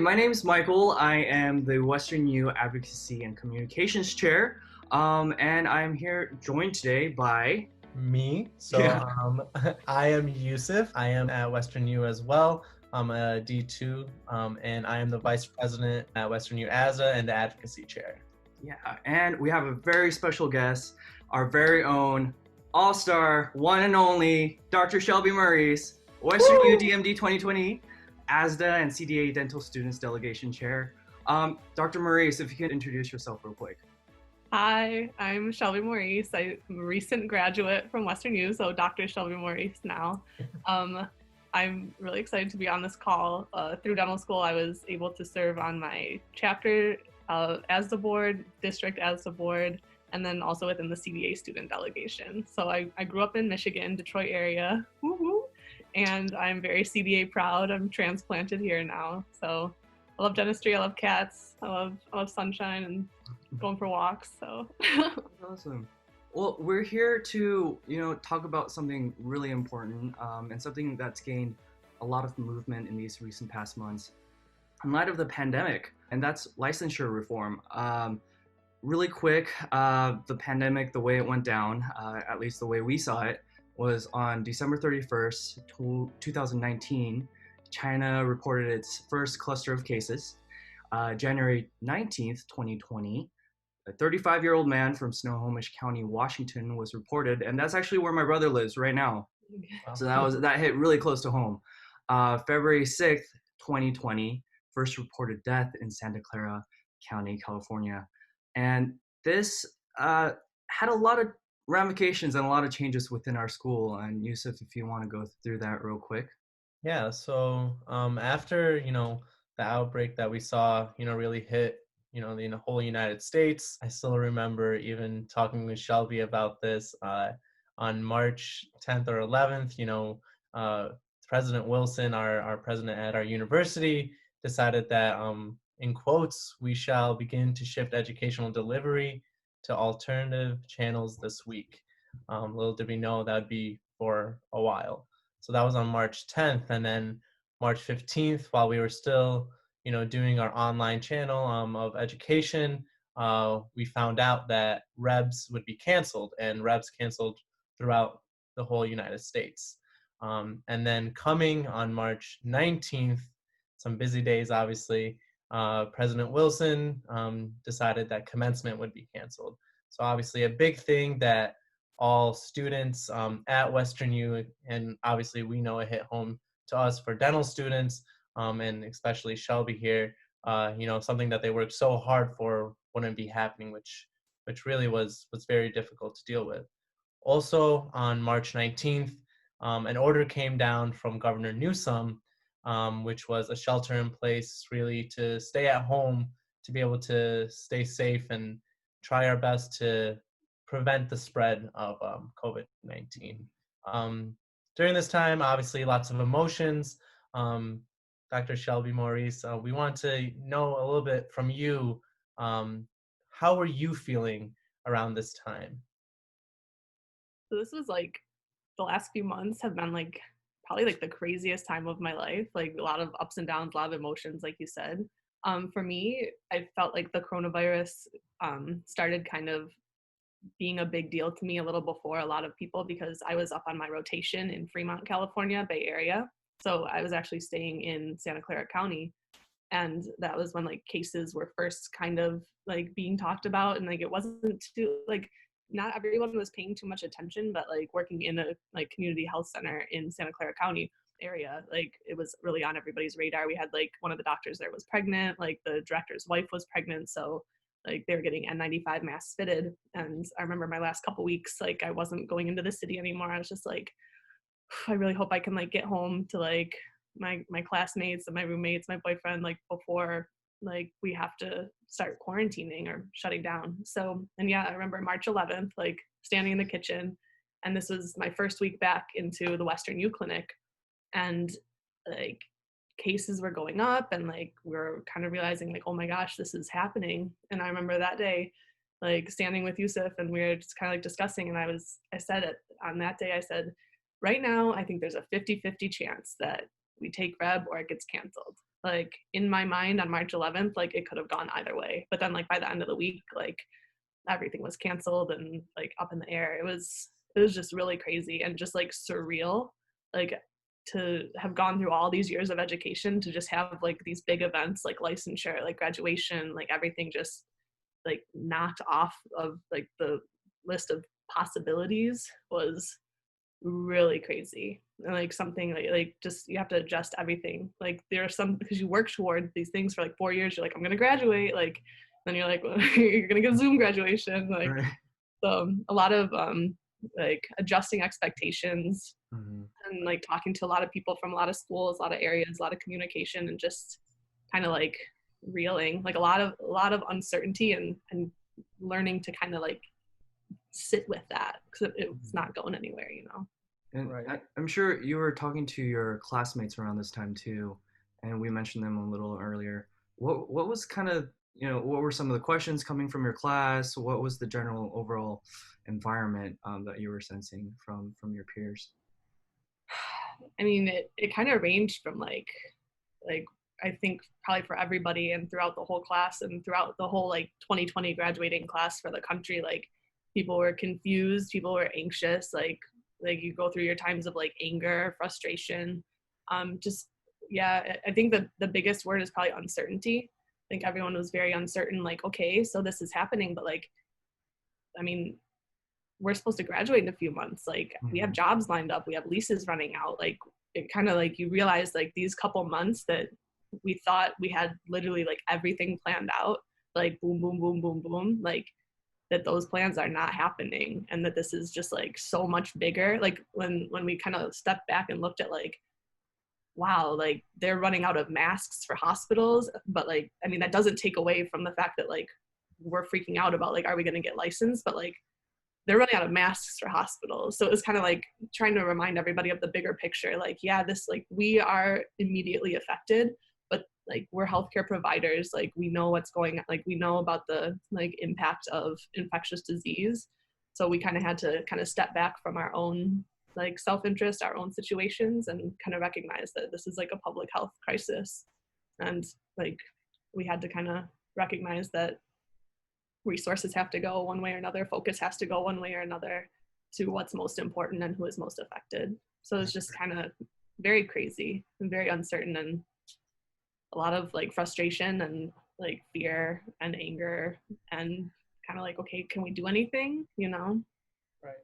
my name is Michael. I am the WesternU Advocacy and Communications Chair, and I'm here joined today by Me. yeah, I am Yousif. I am at Western U as well. I'm a D2, and I am the Vice President at Western U ASDA and the Advocacy Chair. and we have a very special guest, our very own all-star, one and only Dr. Shelby Maurice, WesternU DMD 2020, ASDA and CDA Dental Students Delegation Chair. Dr. Maurice, if you could introduce yourself real quick. Hi, I'm Shelby Maurice. I'm a recent graduate from WesternU, so Dr. Shelby Maurice now. I'm really excited to be on this call. Through dental school, I was able to serve on my chapter as the board, district as the board, and then also within the CDA student delegation. So I grew up in Michigan, Detroit area, woo-hoo, and I'm very CDA proud. I'm transplanted here now. So I love dentistry, I love cats, I love sunshine and going for walks. So Awesome. Well, we're here to, talk about something really important and something that's gained a lot of movement in these recent past months in light of the pandemic, and that's licensure reform. Really quick, the pandemic, the way it went down, at least the way we saw it, was on December 31st, 2019, China reported its first cluster of cases. January 19th, 2020, a 35-year-old man from Snohomish County, Washington was reported, and that's actually where my brother lives right now. Wow. So that hit really close to home. February 6th, 2020, first reported death in Santa Clara County, California. And this had a lot of ramifications and a lot of changes within our school. And Yousif, if you want to go through that real quick. Yeah. After the outbreak that we saw really hit the whole United States, I still remember even talking with Shelby about this on March 10th or 11th. President Wilson, our president at our university, decided that in quotes, we shall begin to shift educational delivery to alternative channels this week. Little did we know that would be for a while. So that was on March 10th, and then March 15th, while we were still, doing our online channel of education, we found out that REBs would be canceled, and REBs canceled throughout the whole United States. And then coming on March 19th, some busy days, obviously, President Wilson decided that commencement would be canceled. So obviously a big thing that all students at Western U, and obviously we know it hit home to us for dental students, and especially Shelby here, something that they worked so hard for wouldn't be happening, which really was very difficult to deal with. Also on March 19th, an order came down from Governor Newsom, which was a shelter in place, really to stay at home, to be able to stay safe and try our best to prevent the spread of COVID-19. During this time, obviously, lots of emotions. Dr. Shelby Maurice, we want to know a little bit from you. How were you feeling around this time? So this was the last few months have been probably the craziest time of my life. Like a lot of ups and downs, a lot of emotions, like you said. For me, I felt like the coronavirus started kind of being a big deal to me a little before a lot of people, because I was up on my rotation in Fremont, California, Bay Area. So I was actually staying in Santa Clara County. And that was when cases were first kind of being talked about. And it wasn't too not everyone was paying too much attention, but working in a community health center in Santa Clara County area, it was really on everybody's radar. We had one of the doctors there was pregnant, the director's wife was pregnant. So they were getting N95 masks fitted. And I remember my last couple weeks, I wasn't going into the city anymore. I was just I really hope I can get home to my classmates and my roommates, my boyfriend, before we have to start quarantining or shutting down. So, and yeah, I remember March 11th, standing in the kitchen, and this was my first week back into the Western U clinic, and cases were going up, and we were kind of realizing oh my gosh, this is happening. And I remember that day, standing with Yousif, and we were just kind of discussing, and I said it on that day, I said, right now, I think there's a 50-50 chance that we take REB or it gets canceled. like in my mind on March 11th, like it could have gone either way. But then like by the end of the week, like everything was canceled and like up in the air. It was just really crazy and just like surreal, like to have gone through all these years of education to just have like these big events like licensure, like graduation, like everything just like knocked off of like the list of possibilities was really crazy. And like something like just you have to adjust everything. Like there are some, because you work toward these things for like 4 years, you're like, I'm gonna graduate, like then you're like, well, you're gonna get Zoom graduation, like Right. so a lot of like adjusting expectations and like talking to a lot of people from a lot of schools, a lot of areas, a lot of communication, and just kind of like reeling, like a lot of uncertainty and learning to kind of like sit with that because it's not going anywhere, you know. And Right. I'm sure you were talking to your classmates around this time too, and we mentioned them a little earlier. What was kind of, what were some of the questions coming from your class? What was the general overall environment that you were sensing from your peers? I mean, it kind of ranged from like I think probably for everybody and throughout the whole class and throughout the whole like 2020 graduating class for the country, like people were confused, people were anxious, like you go through your times of like anger, frustration, just yeah. I think the biggest word is probably uncertainty. I think everyone was very uncertain, like, okay, so this is happening, but like, I mean, we're supposed to graduate in a few months. Like we have jobs lined up, we have leases running out. Like it kind of like you realize like these couple months that we thought we had literally like everything planned out, like boom, boom, boom, boom, boom, like that those plans are not happening and that this is just like so much bigger. Like when we kind of stepped back and looked at like, wow, like they're running out of masks for hospitals, but like, I mean, that doesn't take away from the fact that like we're freaking out about like, are we going to get licensed? But like they're running out of masks for hospitals. So it was kind of like trying to remind everybody of the bigger picture. Like, yeah, this, like, we are immediately affected, but like we're healthcare providers. Like we know what's going on. Like we know about the like impact of infectious disease. So we kind of had to kind of step back from our own like self-interest, our own situations, and kind of recognize that this is like a public health crisis. And like we had to kind of recognize that resources have to go one way or another, focus has to go one way or another to what's most important and who is most affected. So it's just kind of very crazy and very uncertain, and a lot of like frustration and like fear and anger and kind of like, okay, can we do anything, you know? Right.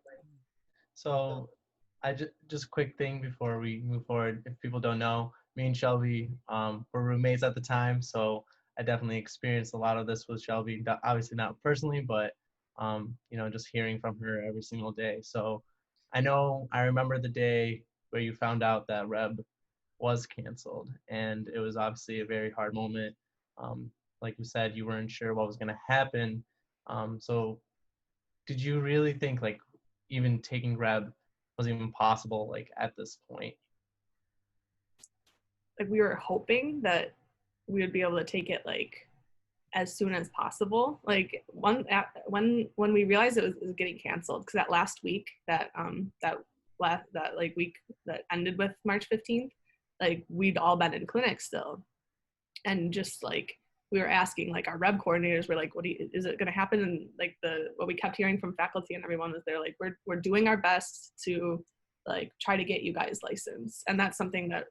So just quick thing before we move forward. If people don't know, me and Shelby were roommates at the time, so I definitely experienced a lot of this with Shelby. Obviously not personally, but just hearing from her every single day. So I remember the day where you found out that REB was canceled, and it was obviously a very hard moment. Like you said, you weren't sure what was going to happen. So did you really think like even taking REB was even possible like at this point? Like we were hoping that we would be able to take it like as soon as possible. Like when we realized it was getting canceled, because that last week that week that ended with March 15th, like we'd all been in clinic still, and just like we were asking like our REB coordinators were like, is it going to happen? And like what we kept hearing from faculty and everyone was they're like, we're doing our best to like try to get you guys licensed. And that's something that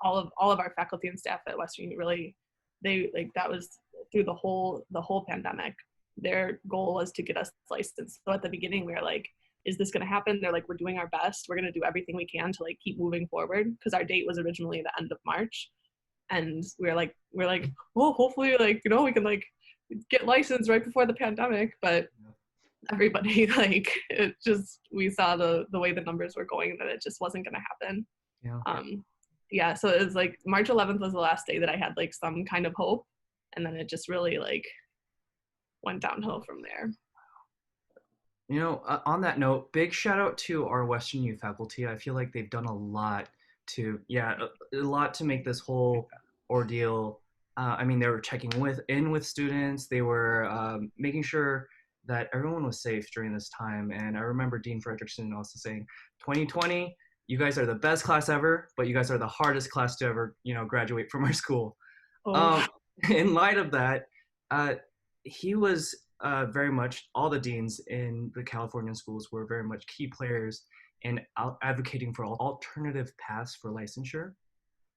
all of our faculty and staff at WesternU really, they like, that was through the whole pandemic, their goal was to get us licensed. So at the beginning we were like, is this going to happen? They're like, we're doing our best, we're going to do everything we can to like keep moving forward, because our date was originally the end of March. And we're like, well, hopefully, like, you know, we can like get licensed right before the pandemic. But everybody, like, it just, we saw the way the numbers were going, that it just wasn't going to happen. Yeah. So it was like March 11th was the last day that I had like some kind of hope, and then it just really like went downhill from there. On that note, big shout out to our WesternU faculty. I feel like they've done a lot to make this whole ordeal. I mean, they were checking with students. They were making sure that everyone was safe during this time. And I remember Dean Frederickson also saying, 2020, you guys are the best class ever, but you guys are the hardest class to ever, graduate from our school. Oh, Um, in light of that, uh, he was very much, all the deans in the California schools were very much key players in advocating for alternative paths for licensure.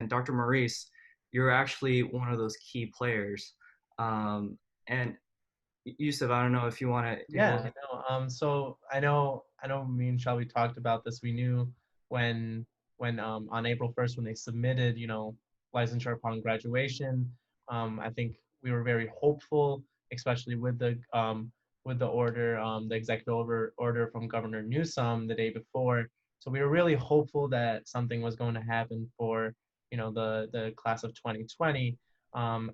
And Dr. Maurice, you're actually one of those key players. And Yousif, I don't know if you want to take a look Yeah, at. no. So I know. Me and Shelby talked about this. We knew when on April 1st when they submitted, licensure upon graduation. I think we were very hopeful, especially with the order, the executive order from Governor Newsom the day before. So we were really hopeful that something was going to happen for the class of 2020. Um,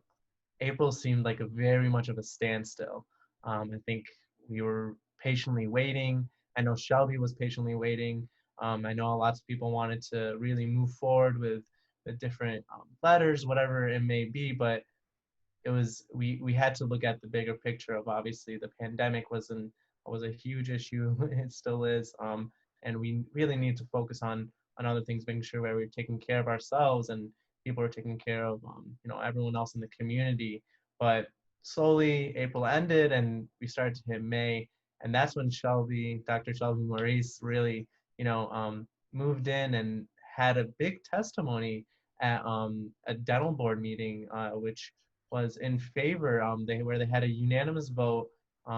April seemed like a very much of a standstill. I think we were patiently waiting. I know Shelby was patiently waiting. I know lots of people wanted to really move forward with the different letters, whatever it may be, but it was we had to look at the bigger picture of obviously the pandemic was a huge issue. It still is, and we really need to focus on other things, making sure that we're taking care of ourselves and people are taking care of everyone else in the community. But slowly April ended and we started to hit May, and that's when Dr. Shelby Maurice really moved in and had a big testimony at a dental board meeting, which was in favor. Where they had a unanimous vote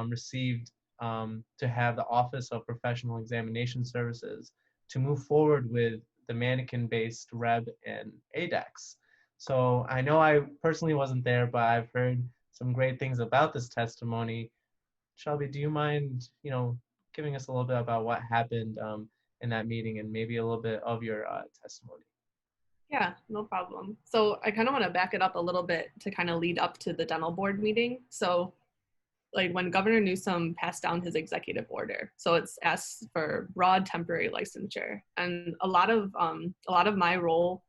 received to have the Office of Professional Examination Services to move forward with the Manikin-based WREB and ADEX. So I know I personally wasn't there, but I've heard some great things about this testimony. Shelby, do you mind, giving us a little bit about what happened in that meeting and maybe a little bit of your testimony? yeah, no problem. So I kind of want to back it up a little bit to kind of lead up to the dental board meeting. So like when Governor Newsom passed down his executive order, so it's asked for broad temporary licensure, and a lot of my role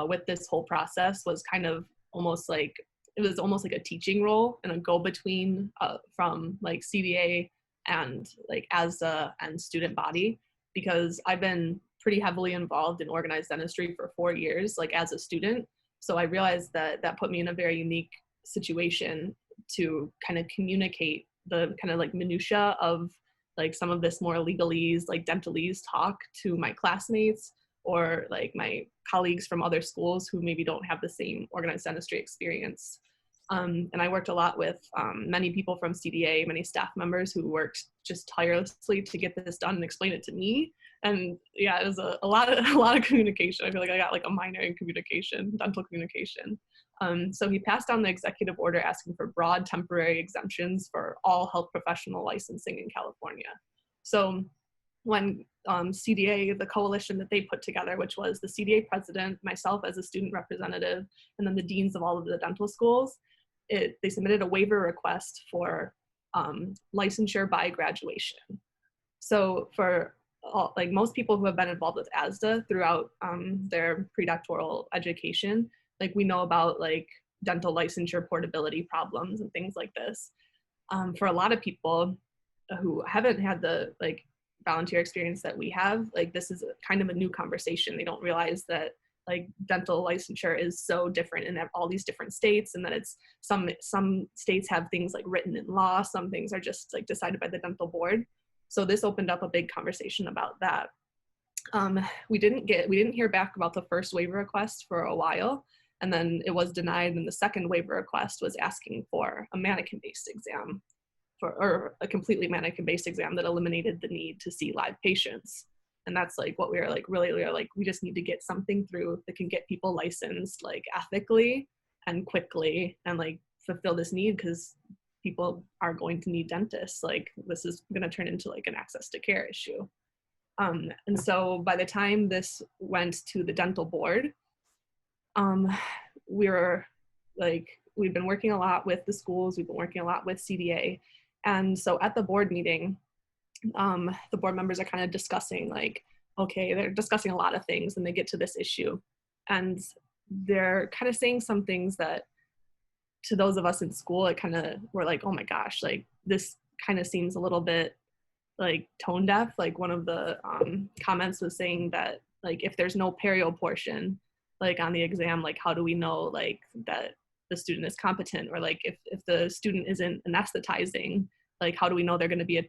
with this whole process was kind of almost like it was almost like a teaching role and a go-between from like CDA and like ASDA and student body, because I've been pretty heavily involved in organized dentistry for 4 years, like as a student. So I realized that that put me in a very unique situation to kind of communicate the kind of like minutia of like some of this more legalese, like dentalese talk to my classmates or like my colleagues from other schools who maybe don't have the same organized dentistry experience. And I worked a lot with many people from CDA, many staff members who worked just tirelessly to get this done and explain it to me. And yeah, it was a lot of communication. I feel like I got like a minor in communication, dental communication. So he passed down the executive order asking for broad temporary exemptions for all health professional licensing in California. So when CDA, the coalition that they put together, which was the CDA president, myself as a student representative, and then the deans of all of the dental schools, they submitted a waiver request for licensure by graduation. So for like most people who have been involved with ASDA throughout their predoctoral education, like we know about like dental licensure portability problems and things like this. For a lot of people who haven't had the like volunteer experience that we have, like this is kind of a new conversation. They don't realize that like dental licensure is so different in all these different states, and that it's some states have things like written in law, some things are just like decided by the dental board. So this opened up a big conversation about that. We didn't hear back about the first waiver request for a while, and then it was denied, and the second waiver request was asking for a Manikin-based exam, or a completely Manikin-based exam that eliminated the need to see live patients. And that's like what we were like, really, we were like, we just need to get something through that can get people licensed like ethically and quickly and like fulfill this need, because people are going to need dentists. Like this is going to turn into like an access to care issue. And so by the time this went to the dental board, we were like, we've been working a lot with the schools, we've been working a lot with CDA. And so at the board meeting, the board members are kind of discussing like, okay, they're discussing a lot of things and they get to this issue. And they're kind of saying some things that to those of us in school, it kind of, we're like, oh my gosh, like this kind of seems a little bit like tone deaf. Like one of the comments was saying that like if there's no perio portion like on the exam, like how do we know like that the student is competent? Or like if the student isn't anesthetizing, like how do we know they're going to be a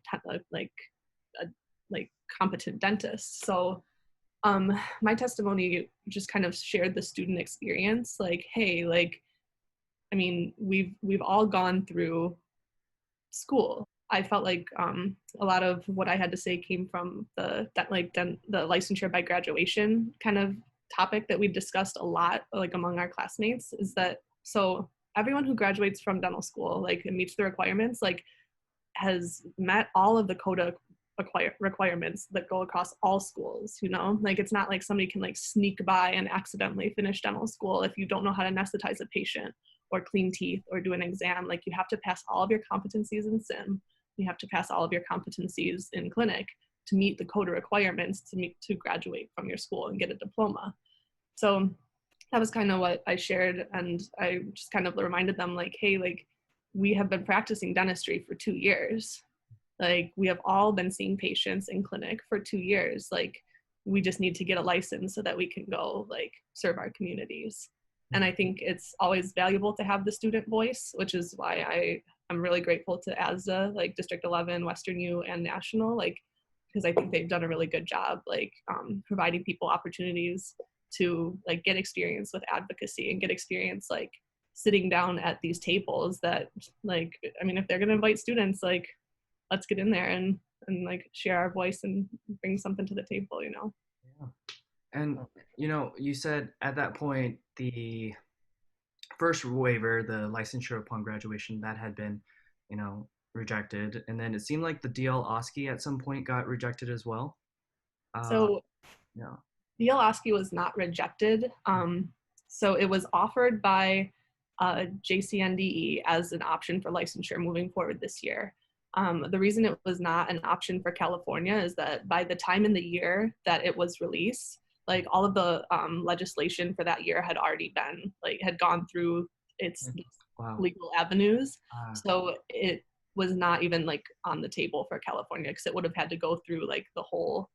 competent dentist? So my testimony just kind of shared the student experience, like, hey, like, I mean, we've all gone through school. I felt like a lot of what I had to say came from the licensure by graduation kind of topic that we've discussed a lot, like among our classmates, is that so everyone who graduates from dental school, like, and meets the requirements, like, has met all of the CODA requirements that go across all schools, you know? Like, it's not like somebody can like sneak by and accidentally finish dental school if you don't know how to anesthetize a patient or clean teeth or do an exam. Like, you have to pass all of your competencies in sim. You have to pass all of your competencies in clinic to meet the CODA requirements to graduate from your school and get a diploma. So that was kind of what I shared, and I just kind of reminded them, like, hey, like, we have been practicing dentistry for 2 years. Like, we have all been seeing patients in clinic for 2 years. Like, we just need to get a license so that we can go, like, serve our communities. And I think it's always valuable to have the student voice, which is why I'm really grateful to ASDA, like District 11, WesternU, and National, like, because I think they've done a really good job, like, providing people opportunities to, like, get experience with advocacy and get experience, like, sitting down at these tables that, like, I mean, if they're going to invite students, like, let's get in there and like share our voice and bring something to the table, you know? Yeah. And, you know, you said at that point, the first waiver, the licensure upon graduation, that had been, you know, rejected. And then it seemed like the DL OSCE at some point got rejected as well. So yeah. DL OSCE was not rejected. So it was offered by JCNDE as an option for licensure moving forward this year. The reason it was not an option for California is that by the time in the year that it was released, like, all of the legislation for that year had already been, like, had gone through its legal avenues. So it was not even, like, on the table for California, because it would have had to go through, like, the whole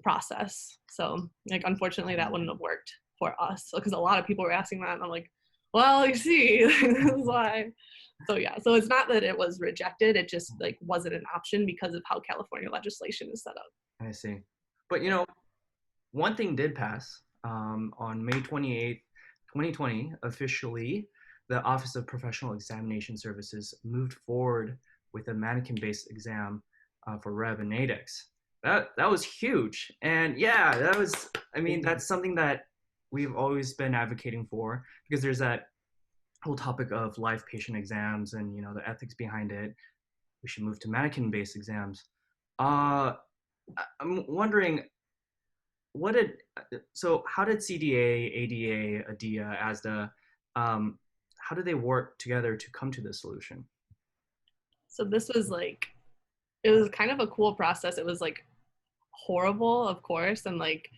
process. So, like, unfortunately that wouldn't have worked for us, because a lot of people were asking that, and I'm like, well, you see, this is why. So yeah, so it's not that it was rejected, it just, like, wasn't an option because of how California legislation is set up. I see. But, you know, one thing did pass on May 28th, 2020, officially, the Office of Professional Examination Services moved forward with a Manikin-based exam for WREB and ADEX. That was huge. And yeah, that was, I mean, that's something that we've always been advocating for, because there's that whole topic of live patient exams and, you know, the ethics behind it. We should move to Manikin-based exams. I'm wondering, how did CDA, ADA, ADEA, ASDA, how did they work together to come to this solution? So this was, like, it was kind of a cool process. It was, like, horrible, of course, and, like,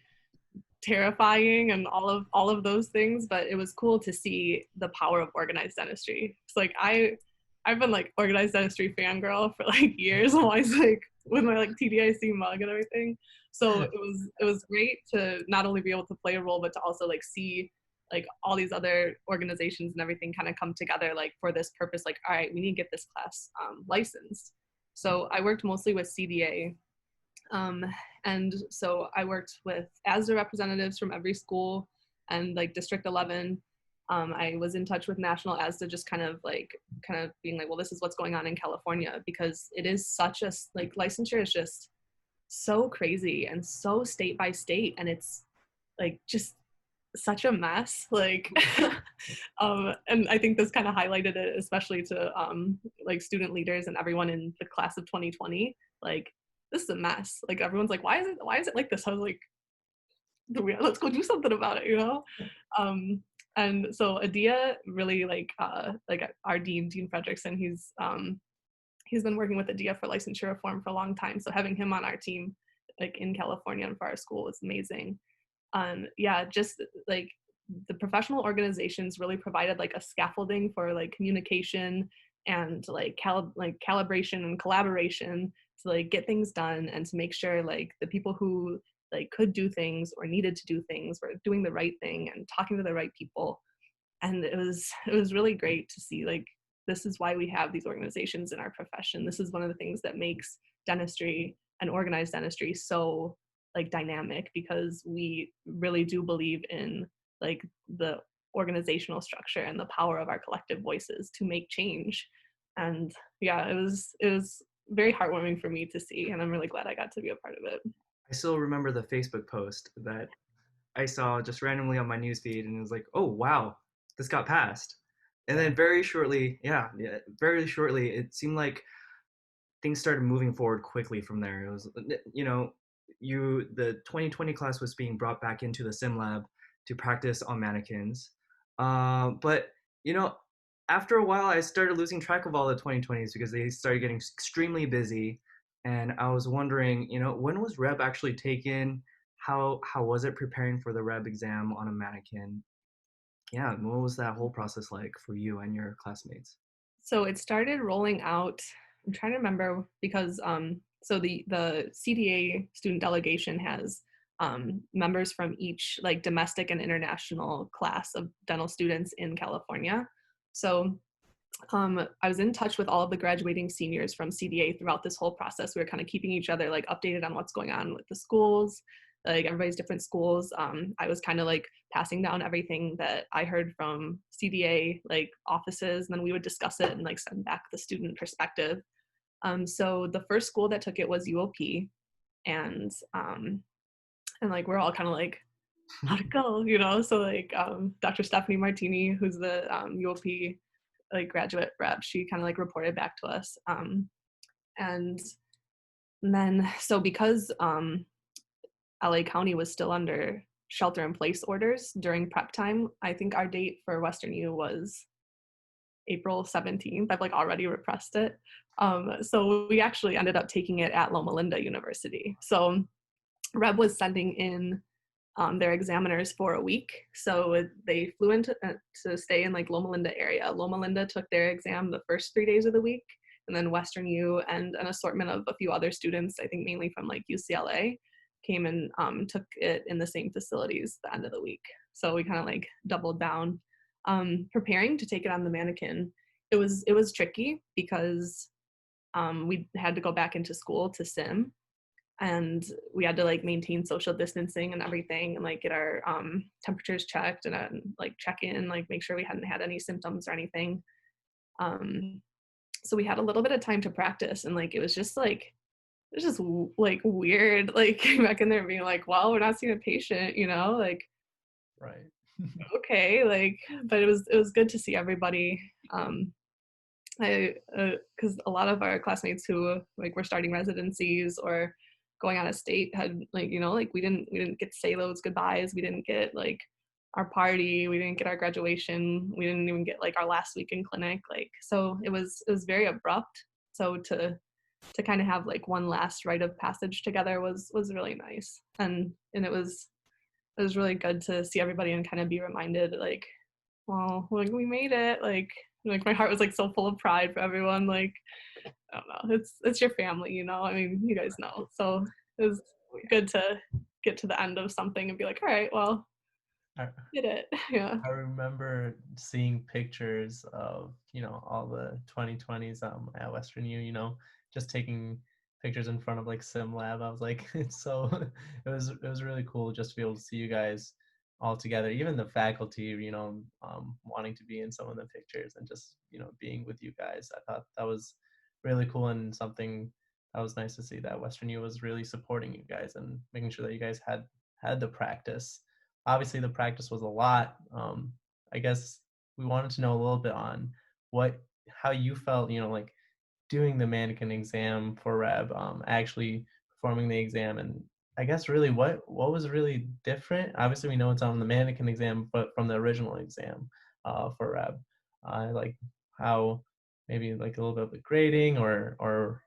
terrifying and all of those things, but it was cool to see the power of organized dentistry. It's like, I've been, like, organized dentistry fangirl for, like, years. I'm always, like, with my, like, TDIC mug and everything. So it was great to not only be able to play a role, but to also, like, see, like, all these other organizations and everything kind of come together, like, for this purpose. Like, all right, we need to get this class licensed. So I worked mostly with CDA. And so I worked with ASDA representatives from every school and, like, District 11. I was in touch with National ASDA, just kind of being like, well, this is what's going on in California, because it is such a, like, licensure is just so crazy and so state by state, and it's, like, just such a mess, like. And I think this kind of highlighted it, especially to like, student leaders and everyone in the class of 2020, like, this is a mess. Like, everyone's like, why is it like this? I was like, let's go do something about it, you know? And so ADEA really, like our Dean Fredrickson, he's been working with ADEA for licensure reform for a long time. So having him on our team, like, in California and for our school, was amazing. Yeah, just, like, the professional organizations really provided, like, a scaffolding for, like, communication and, like, calibration and collaboration to, like, get things done and to make sure, like, the people who like could do things or needed to do things, were doing the right thing and talking to the right people. And it was really great to see, like, this is why we have these organizations in our profession. This is one of the things that makes dentistry and organized dentistry so like dynamic, because we really do believe in like the organizational structure and the power of our collective voices to make change. And yeah, it was very heartwarming for me to see, and I'm really glad I got to be a part of it. I still remember the Facebook post that I saw just randomly on my newsfeed, and it was like, oh wow, this got passed. And then very shortly, very shortly, it seemed like things started moving forward quickly from there. It was, the 2020 class was being brought back into the sim lab to practice on mannequins. But, you know, after a while, I started losing track of all the 2020s because they started getting extremely busy. And I was wondering, when was REB actually taken? How was it preparing for the REB exam on a mannequin? Yeah, what was that whole process like for you and your classmates? So it started rolling out. I'm trying to remember because so the CDA student delegation has members from each like domestic and international class of dental students in California. So I was in touch with all of the graduating seniors from CDA throughout this whole process. We were kind of keeping each other like updated on what's going on with the schools, like everybody's different schools. I was kind of like passing down everything that I heard from CDA like offices, and then we would discuss it and like send back the student perspective. So the first school that took it was UOP, and like we're all kind of like, how'd it go, So like Dr. Stephanie Martini, who's the UOP like graduate rep, she kind of like reported back to us. And then, so because LA County was still under shelter in place orders during prep time, I think our date for WesternU was April 17th. I've like already repressed it. So we actually ended up taking it at Loma Linda University. So REB was sending in their examiners for a week. So they flew into to stay in like Loma Linda area. Loma Linda took their exam the first 3 days of the week, and then WesternU and an assortment of a few other students, I think mainly from like UCLA, came and took it in the same facilities the end of the week. So we kind of like doubled down. Preparing to take it on the mannequin, it was tricky because we had to go back into school to sim, and we had to like maintain social distancing and everything, and like get our temperatures checked and like check in, like make sure we hadn't had any symptoms or anything. So we had a little bit of time to practice, and like it was just like weird, like back in there being like, well, we're not seeing a patient, like Right. okay, like, but it was good to see everybody. Because a lot of our classmates who like were starting residencies or going out of state had like like we didn't get to say those goodbyes, we didn't get like our party, we didn't get our graduation, we didn't even get like our last week in clinic, like, so it was very abrupt. So to kind of have like one last rite of passage together was really nice, and it was really good to see everybody and kind of be reminded like, well, like we made it, like my heart was like so full of pride for everyone. Like, I don't know, it's your family, I mean, you guys know. So it was good to get to the end of something and be like, all right, well, I, did it. Yeah. I remember seeing pictures of, all the 2020s at WesternU, just taking pictures in front of like sim lab. I was like, it's so it was really cool just to be able to see you guys all together, even the faculty, wanting to be in some of the pictures and just, being with you guys. I thought that was really cool, and something that was nice to see that WesternU was really supporting you guys and making sure that you guys had the practice. Obviously the practice was a lot. I guess we wanted to know a little bit on how you felt, like doing the mannequin exam for REB, actually performing the exam, and I guess really what was really different. Obviously we know it's on the mannequin exam, but from the original exam for REB, like how maybe like a little bit of the grading or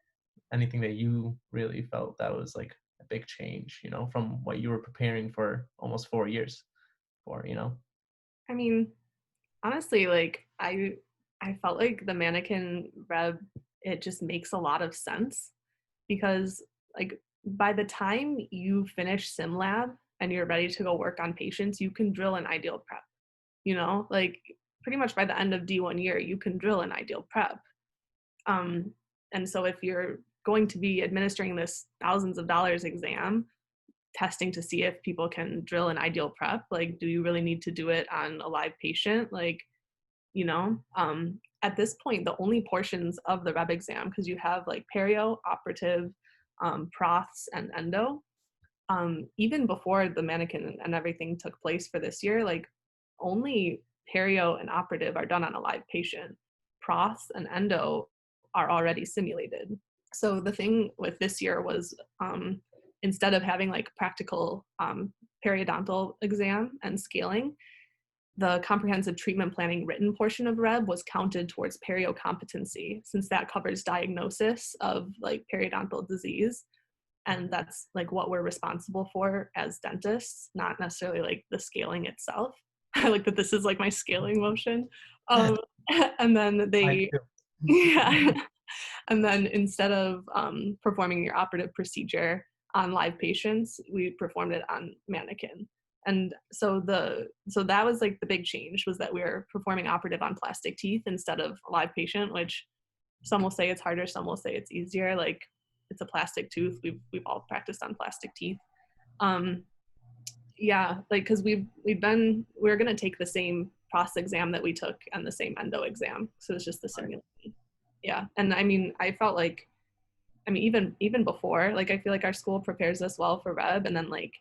anything that you really felt that was like a big change, from what you were preparing for almost 4 years for. I mean, honestly, like I felt like the Manikin WREB, it just makes a lot of sense, because like by the time you finish sim lab and you're ready to go work on patients, you can drill an ideal prep. Like pretty much by the end of D1 year, you can drill an ideal prep. And so if you're going to be administering this thousands of dollars exam, testing to see if people can drill an ideal prep, like, do you really need to do it on a live patient? Like, at this point, the only portions of the REB exam, because you have like perio, operative, proths, and endo, even before the Manikin and everything took place for this year, like only perio and operative are done on a live patient. Proths and endo are already simulated. So the thing with this year was instead of having like practical periodontal exam and scaling, the comprehensive treatment planning written portion of REB was counted towards perio competency, since that covers diagnosis of like periodontal disease. And that's like what we're responsible for as dentists, not necessarily like the scaling itself. I like that this is like my scaling motion. And then yeah. And then instead of performing your operative procedure on live patients, we performed it on Manikin. And so that was like the big change, was that we were performing operative on plastic teeth instead of a live patient, which some will say it's harder, some will say it's easier. Like, it's a plastic tooth. We've all practiced on plastic teeth. Yeah, like, because we're gonna take the same pros exam that we took and the same endo exam. So it's just the simulation. Yeah, and I mean, I felt like, I mean, even before, like, I feel like our school prepares us well for REB, and then like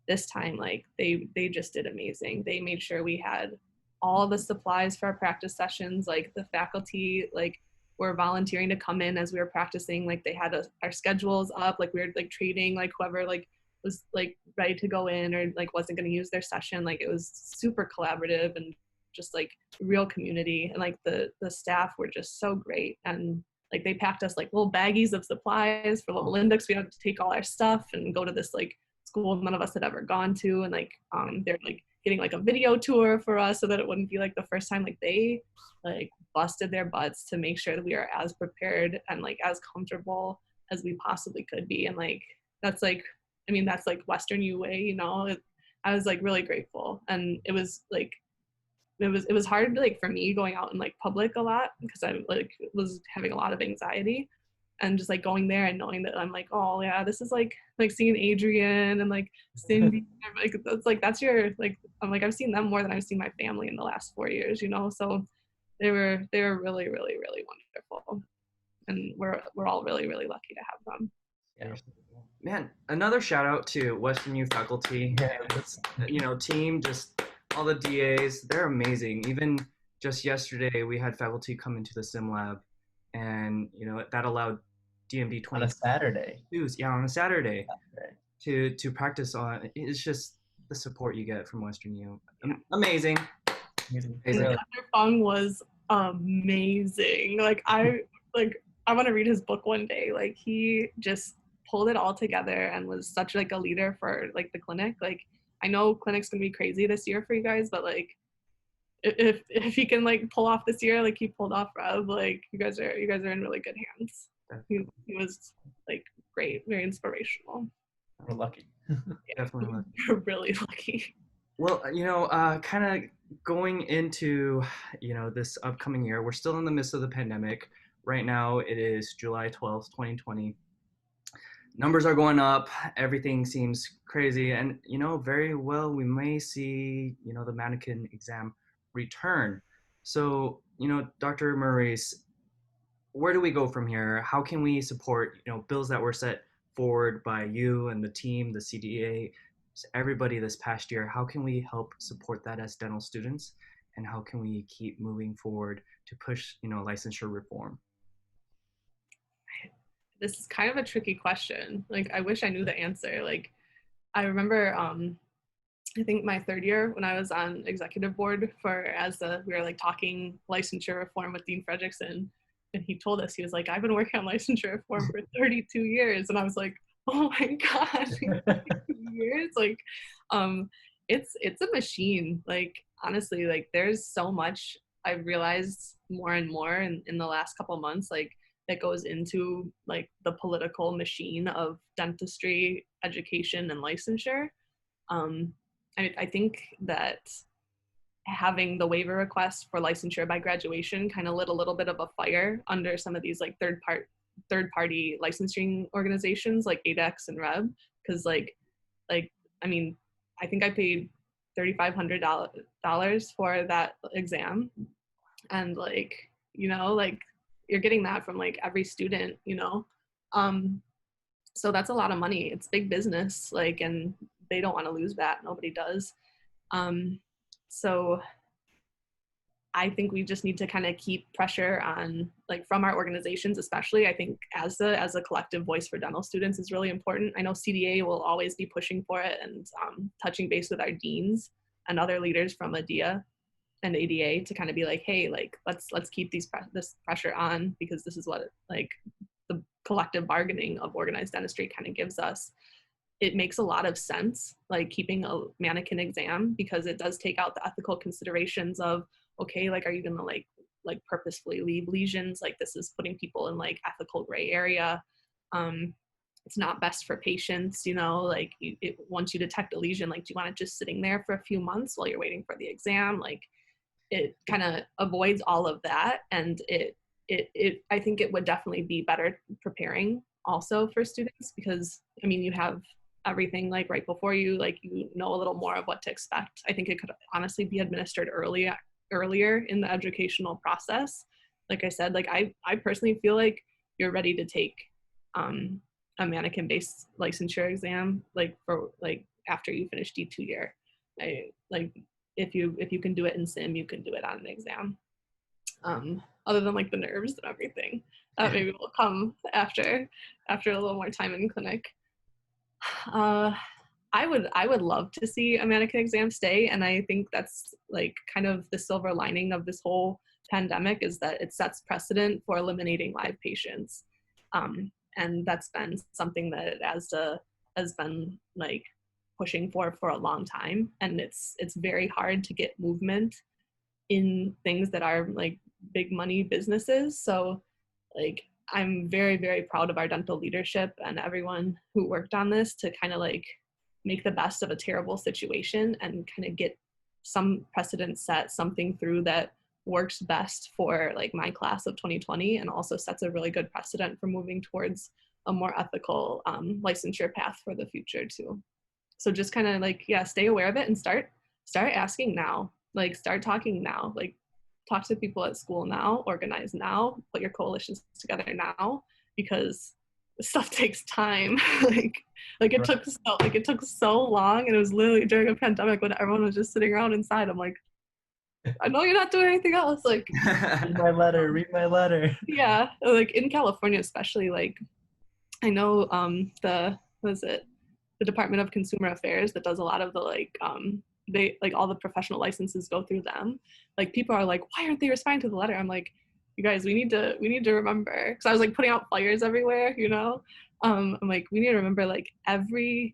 this time, like they just did amazing. They made sure we had all the supplies for our practice sessions. Like, the faculty like were volunteering to come in as we were practicing. Like, they had our schedules up. Like, we were like trading like whoever like was like ready to go in or like wasn't going to use their session. Like, it was super collaborative and just like real community. And like the staff were just so great. And like, they packed us like little baggies of supplies for little index. We had to take all our stuff and go to this like school none of us had ever gone to. And like they're like getting like a video tour for us so that it wouldn't be like the first time. Like, they like busted their butts to make sure that we are as prepared and like as comfortable as we possibly could be. And like, that's like, I mean, that's like WesternU way, I was like really grateful. And it was like, it was hard like for me going out in like public a lot, because I like was having a lot of anxiety, and just like going there and knowing that I'm like, oh yeah, this is like seeing Adrian and like Cindy, like that's your like, I'm like, I've seen them more than I've seen my family in the last 4 years, so they were really, really, really wonderful, and we're all really, really lucky to have them. Yeah. Man, another shout out to WesternU faculty, team, just all the DAs. They're amazing. Even just yesterday, we had faculty come into the sim lab, and that allowed DMD 20 on a Saturday. On a Saturday to practice on. It's just the support you get from WesternU. Amazing. Dr. Fung was amazing. Like, I want to read his book one day. Like, he just pulled it all together and was such like a leader for like the clinic. Like, I know clinic's gonna be crazy this year for you guys, but like if he can like pull off this year like he pulled off REB, like you guys are in really good hands. He was like great, very inspirational. We're lucky. Definitely lucky. We're really lucky. Well, kind of going into this upcoming year, we're still in the midst of the pandemic. Right now it is July 12th, 2020. Numbers are going up, everything seems crazy, and very well we may see the Manikin exam return. So Dr. Maurice, where do we go from here? How can we support bills that were set forward by you and the team, the CDA, everybody this past year? How can we help support that as dental students, and how can we keep moving forward to push licensure reform? This is kind of a tricky question. Like, I wish I knew the answer. Like, I remember, I think my third year when I was on executive board for ASDA, we were like talking licensure reform with Dean Fredrickson, and he told us, he was like, I've been working on licensure reform for 32 years. And I was like, oh my God, 32 years? Like, it's a machine. Like, honestly, like there's so much I've realized more and more in the last couple months. Like, that goes into like the political machine of dentistry, education, and licensure. I think that having the waiver request for licensure by graduation kind of lit a little bit of a fire under some of these like third party licensing organizations like ADEX and WREB, because I mean, I think I paid $3,500 for that exam, and like, you know, like you're getting that from like every student, you know. So that's a lot of money. It's big business, like, and they don't want to lose that. Nobody does. So I think we just need to kind of keep pressure on, like, from our organizations, especially. I think ASDA as a collective voice for dental students is really important. I know CDA will always be pushing for it, and touching base with our deans and other leaders from ADEA and ADA to kind of be like, hey, like, let's keep this pressure on, because this is what like the collective bargaining of organized dentistry kind of gives us. It makes a lot of sense, like keeping a Manikin exam, because it does take out the ethical considerations of, okay, like, are you gonna like purposefully leave lesions? Like, this is putting people in like ethical gray area. It's not best for patients, you know, like once you detect a lesion, like, do you want it just sitting there for a few months while you're waiting for the exam? Like, it kind of avoids all of that. And I think it would definitely be better preparing also for students, because I mean, you have everything like right before you, like, you know a little more of what to expect. I think it could honestly be administered earlier in the educational process. Like I said, like I personally feel like you're ready to take a Manikin based licensure exam, like for like after you finish D2 year. I like, if you can do it in sim, you can do it on an exam. Other than like the nerves and everything, maybe will come after a little more time in clinic. I would love to see a Manikin exam stay, and I think that's like kind of the silver lining of this whole pandemic, is that it sets precedent for eliminating live patients, and that's been something that ASDA has been like pushing for a long time, and it's very hard to get movement in things that are like big money businesses. So like, I'm very, very proud of our dental leadership and everyone who worked on this to kind of like make the best of a terrible situation and kind of get some precedent set, something through that works best for like my class of 2020, and also sets a really good precedent for moving towards a more ethical licensure path for the future too. So just kind of like, yeah, stay aware of it and start asking now, like start talking now, like talk to people at school now, organize now, put your coalitions together now, because this stuff takes time. like it took so long, and it was literally during a pandemic when everyone was just sitting around inside. I'm like, I know you're not doing anything else. Like, read my letter. Yeah, like in California especially, like I know the Department of Consumer Affairs that does a lot of the like they like all the professional licenses go through them. Like, people are like, why aren't they responding to the letter? I'm like, you guys, we need to remember, because I was like putting out flyers everywhere, you know. I'm like, we need to remember, like, every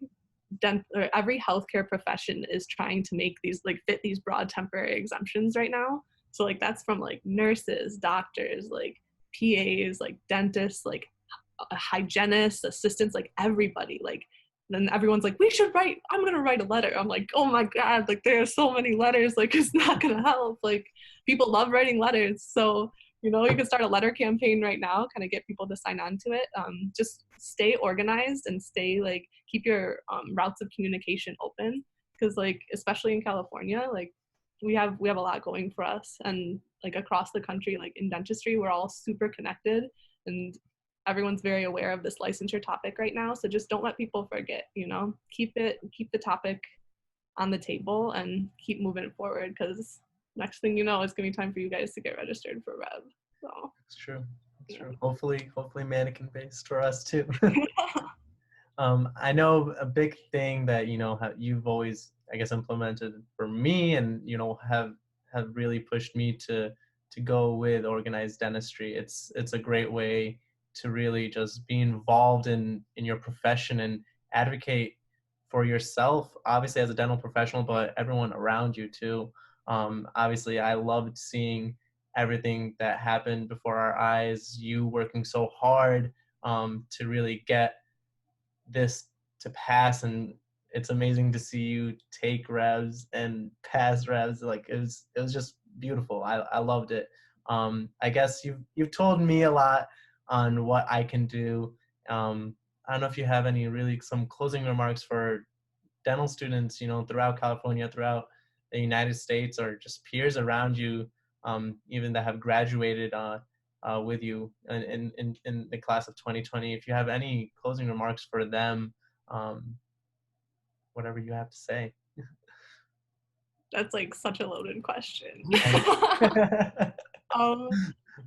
healthcare profession is trying to make these like fit these broad temporary exemptions right now. So like, that's from like nurses, doctors, like PAs, like dentists, like hygienists, assistants, like everybody. Like, then everyone's like, I'm gonna write a letter. I'm like, oh my god, like there are so many letters, like it's not gonna help. Like, people love writing letters, so you know, you can start a letter campaign right now, kind of get people to sign on to it. Just stay organized and keep your routes of communication open, because like, especially in California, like we have a lot going for us, and like across the country, like in dentistry, we're all super connected, and everyone's very aware of this licensure topic right now. So just don't let people forget, you know, keep the topic on the table and keep moving it forward, because next thing you know, it's gonna be time for you guys to get registered for REB. So it's true. Hopefully Manikin based for us too. I know a big thing that, you know, you've always, I guess, implemented for me, and you know, have really pushed me to go with organized dentistry. It's a great way to really just be involved in your profession and advocate for yourself, obviously as a dental professional, but everyone around you too. Obviously, I loved seeing everything that happened before our eyes, you working so hard to really get this to pass. And it's amazing to see you take revs and pass revs. Like it was just beautiful. I loved it. I guess you've told me a lot on what I can do. I don't know if you have some closing remarks for dental students, throughout California, throughout the United States, or just peers around you, even that have graduated with you in the class of 2020. If you have any closing remarks for them, whatever you have to say. That's like such a loaded question.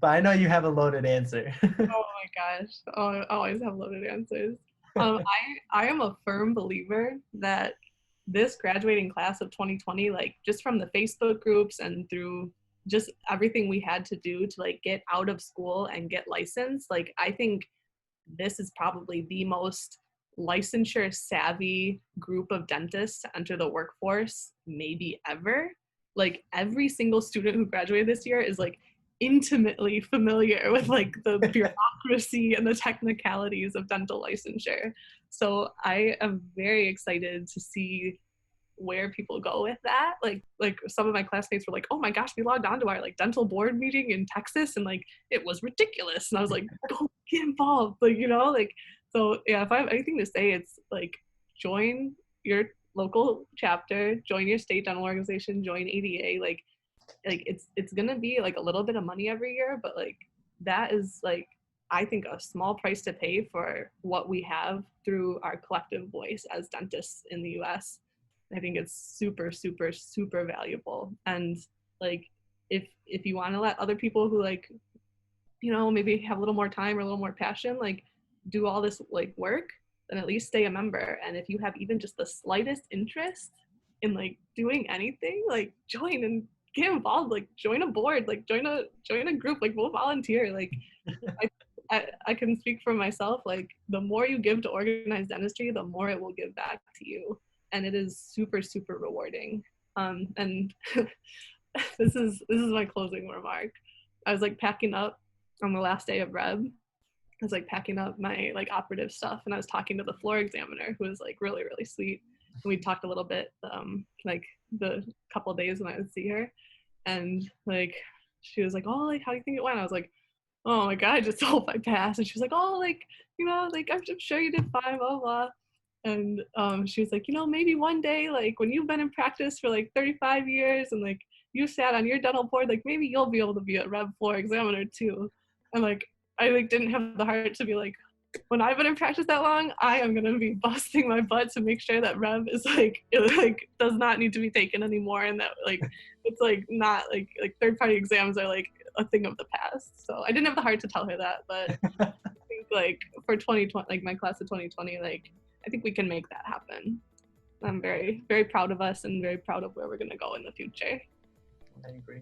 But I know you have a loaded answer. Oh my gosh. Oh, I always have loaded answers. I am a firm believer that this graduating class of 2020, like just from the Facebook groups and through just everything we had to do to like get out of school and get licensed, like I think this is probably the most licensure savvy group of dentists to enter the workforce maybe ever. Like every single student who graduated this year is like intimately familiar with like the bureaucracy and the technicalities of dental licensure. So I am very excited to see where people go with that. Like some of my classmates were like, oh my gosh, we logged on to our like dental board meeting in Texas and like it was ridiculous. And I was like, go get involved. Like, so yeah, if I have anything to say, it's like join your local chapter, join your state dental organization, join ADEA. Like it's gonna be like a little bit of money every year, but like that is like I think a small price to pay for what we have through our collective voice as dentists in the US. I think it's super, super, super valuable. And like if you want to let other people who like, maybe have a little more time or a little more passion, like do all this like work, then at least stay a member. And if you have even just the slightest interest in like doing anything, like join and get involved, like join a board, like join a group, like we'll volunteer. Like I can speak for myself, like the more you give to organized dentistry, the more it will give back to you. And it is super, super rewarding. And this is my closing remark. I was like packing up on the last day of REB. I was like packing up my like operative stuff, and I was talking to the floor examiner, who was like really, really sweet. And we talked a little bit, like the couple of days when I would see her, and like she was like, "Oh, like how do you think it went?" I was like, "Oh my God, I just hope I passed." And she was like, "Oh, like like I'm sure you did fine, blah blah." And she was like, maybe one day, like when you've been in practice for like 35 years and like you sat on your dental board, like maybe you'll be able to be a REB floor examiner too. And like I like didn't have the heart to be like, when I've been in practice that long, I am gonna be busting my butt to make sure that REB is like does not need to be taken anymore, and that like it's like not like third-party exams are like a thing of the past. So I didn't have the heart to tell her that, but I think like for 2020, like my class of 2020, like I think we can make that happen. I'm very, very proud of us and very proud of where we're gonna go in the future. I agree.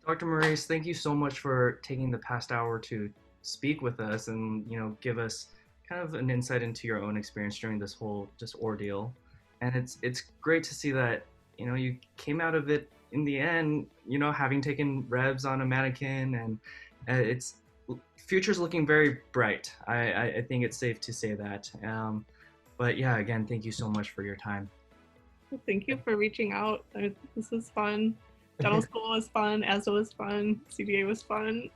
Dr. Maurice, thank you so much for taking the past hour to speak with us and give us kind of an insight into your own experience during this whole just ordeal. And it's great to see that you came out of it in the end, having taken revs on a Manikin, and it's future's looking very bright. I think it's safe to say that. But yeah, again, thank you so much for your time. Thank you for reaching out. This was fun. Dental school was fun. ASDA was fun. CDA was fun.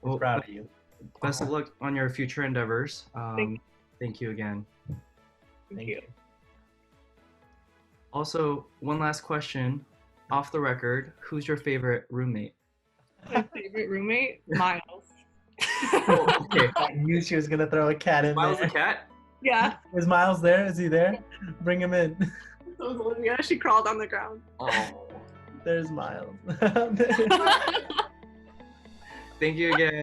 Well, proud of you. Best of luck on your future endeavors. Thank you again. Thank you. Also, one last question. Off the record, who's your favorite roommate? My favorite roommate? Miles. Oh, okay. I knew she was going to throw a cat in Miles there. the cat? Yeah. Is Miles there? Is he there? Bring him in. So was Olivia. She crawled on the ground. Oh. There's Miles. Thank you again.